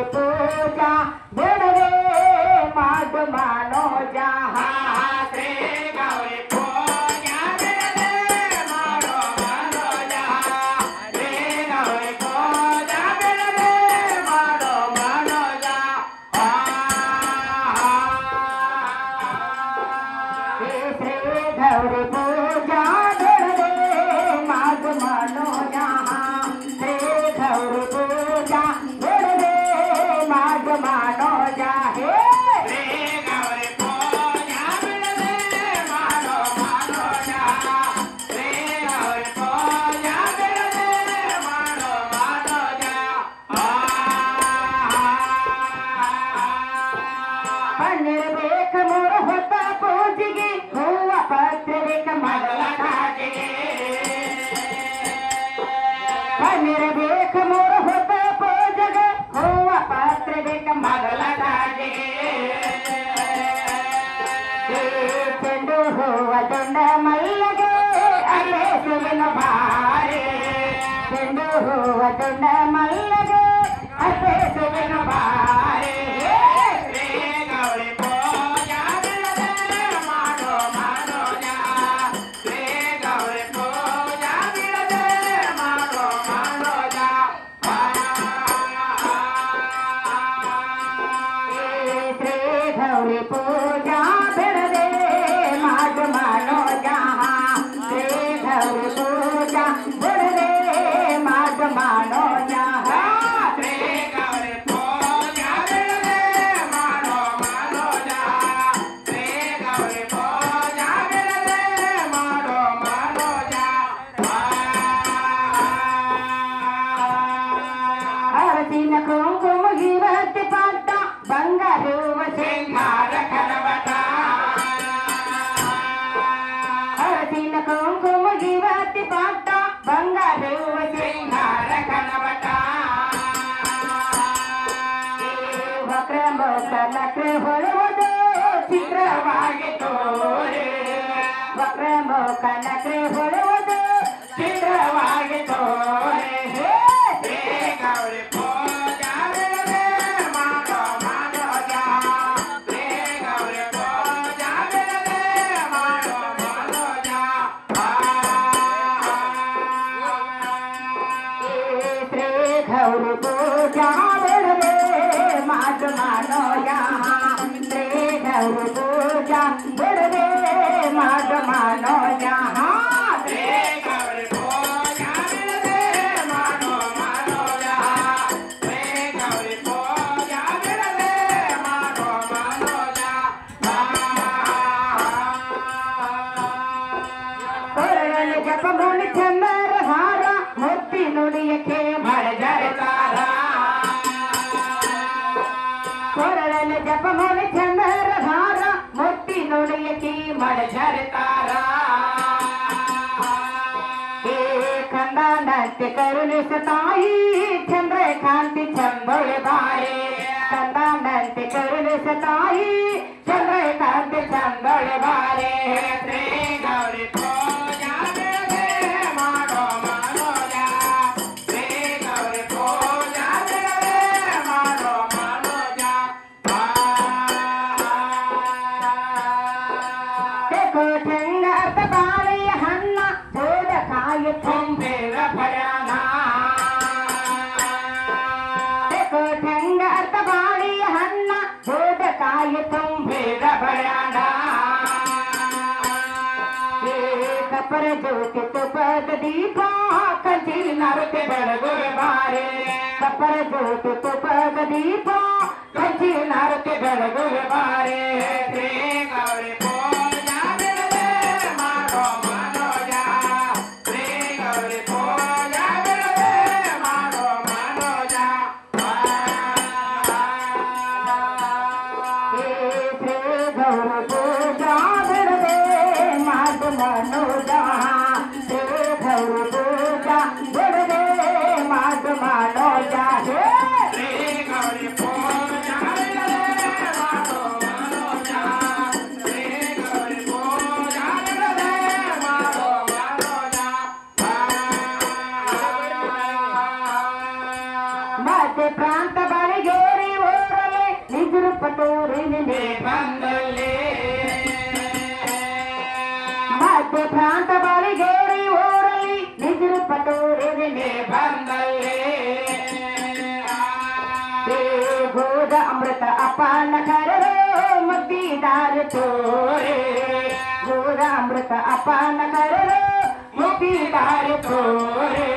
गौरी पूजा बिड़वे माग मानो जहा श्री गौरी पूजा बिड़वे मानो मानो जहा श्री गौरी पूजा बिड़वे मानो मानो जहा श्री गौरी पूजा बिड़वे माग मानो जहा श्री गौरी पूजा बिड़वे माग मानो जाहे श्री गौरी पूजा बिड़वे मानो मानो जहा श्री गौरी पूजा बिड़वे मानो मानो जहा पन्नीर बेख मोर होता पूजिगे हुआ पत्र बेख मगला काजिगे पन्नीर बेख मोर होता पूजगे हुआ पत्र बेख मगला काजिगे चंदू हुआ दंड मल्लगे अरे सुन भारे चंदू हुआ दंड मल्लगे अरे सुन भारे श्री गौरी पूजा बिड़वे मानो मानो जहा श्री गौरी पूजा बिड़वे मानो मानो जहा श्री गौरी पूजा बिड़वे माग मानो जहा श्री गौरी पूजा बिड़वे माग मानो जहा श्री गौरी पूजा बिड़वे मानो मानो जहा श्री गौरी पूजा बिड़वे मानो मानो जहा अर्जिन कुंकुम गिरति पाट ಬಂಗಾರು ಸಿಂಗಾರ ಕನವಟ ಹಳದಿನ ಕುಂಕುಮ ಗಿರತಿ ಪಾಟ ಬಂಗಾರು ಸಿಂಗಾರ ಕನವಟ ವಕ್ರ ಮೋಕ ನಕ್ರ ಹೊಳುವುದು ಚಿತ್ರವಾಗಿ ತೋರೆ ವಕ್ರ ಮೋಕ ನಕ್ರ ಹೊಳುವುದು ಚಿತ್ರವಾಗಿ ತೋರೆ ಶ್ರೀ ಗೌರಿ पूजा बिड़वे मानो मानो जहा श्री गौरी पूजा बिड़वे मानो मानो जहा श्री गौरी पूजा बिड़वे माग मानो जहा श्री गौरी पूजा बिड़वे माग मानो जहा श्री गौरी पूजा बिड़वे मानो मानो जहा श्री गौरी पूजा बिड़वे मानो मानो जहा ಕೊರಳಲ್ಲಿ ಜಪ ಮುನಿ ಚಂದರ ಹಾರ ಮುತ್ತಿ ನುಡಿಯಕ್ಕೆ ಮಳಜರತಾರ ಕೊರಳಲ್ಲಿ ಜಪ ಮುನಿ ಚಂದರ ಹಾರ ಮುತ್ತಿ ನುಡಿಯಕ್ಕೆ ಮಳಜರತಾರ ಕಂದಾನಂತೆ ಕರುಣಿಸತಾಯಿ ಚಂದ್ರಕಾಂತಿ ಚಂಬಳೆ ಬಾರೆ ಕಂದಾನಂತೆ ಕರುಣಿಸತಾಯಿ ಚಂದ್ರಕಾಂತಿ ಚಂಬಳೆ ಬಾರೆ ಶ್ರೀ ಗೌರಿ पूजा बिड़वे मानो मानो जहा श्री गौरी पूजा बिड़वे मानो मानो जहा देखो ठंगात बाले हन्ना जोड़ खाए ತುಂಬಿರ ಭಯಾನ देखो ठंगात बाले हन्ना जोड़ खाए ತುಂಬಿರ ಭಯಾನ ಕಪರ ಜ್ಯೋತಿ ತುಪದ ದೀಪ ಕಂಚಿ ನರತೆ ಬೆಳಗುವೆ ಬಾರೆ ಕಪರ ಜ್ಯೋತಿ ತುಪದ ದೀಪ ಕಂಚಿ ನರತೆ ಬೆಳಗುವೆ ಬಾರೆ ಶ್ರೀ ಗೌರಿ पूजा बिड़वे मानो मानो जहा श्री गौरी पूजा बिड़वे मानो मानो जहा श्री गौरी पूजा बिड़वे माग मानो जहा श्री गौरी पूजा बिड़वे माग मानो जहा श्री गौरी ನೀ ಬಂದಲ್ಲಿ ಮಧ್ಯ ಪ್ರಾಂತ ಬಾಳಿಗೇರಿ ಊರಲ್ಲಿ ನಿಜರು ಪಟೋರಿ ನೀ ಬಂದಲ್ಲಿ ಗೋದ ಅಮೃತ ಅಪಾನ ಕರರೋ ಮುದ್ದಿದಾರ ತೋರೆ ಗೋದ ಅಮೃತ ಅಪಾನ ಕರರೋ ಮುದ್ದಿದಾರ ತೋರೆ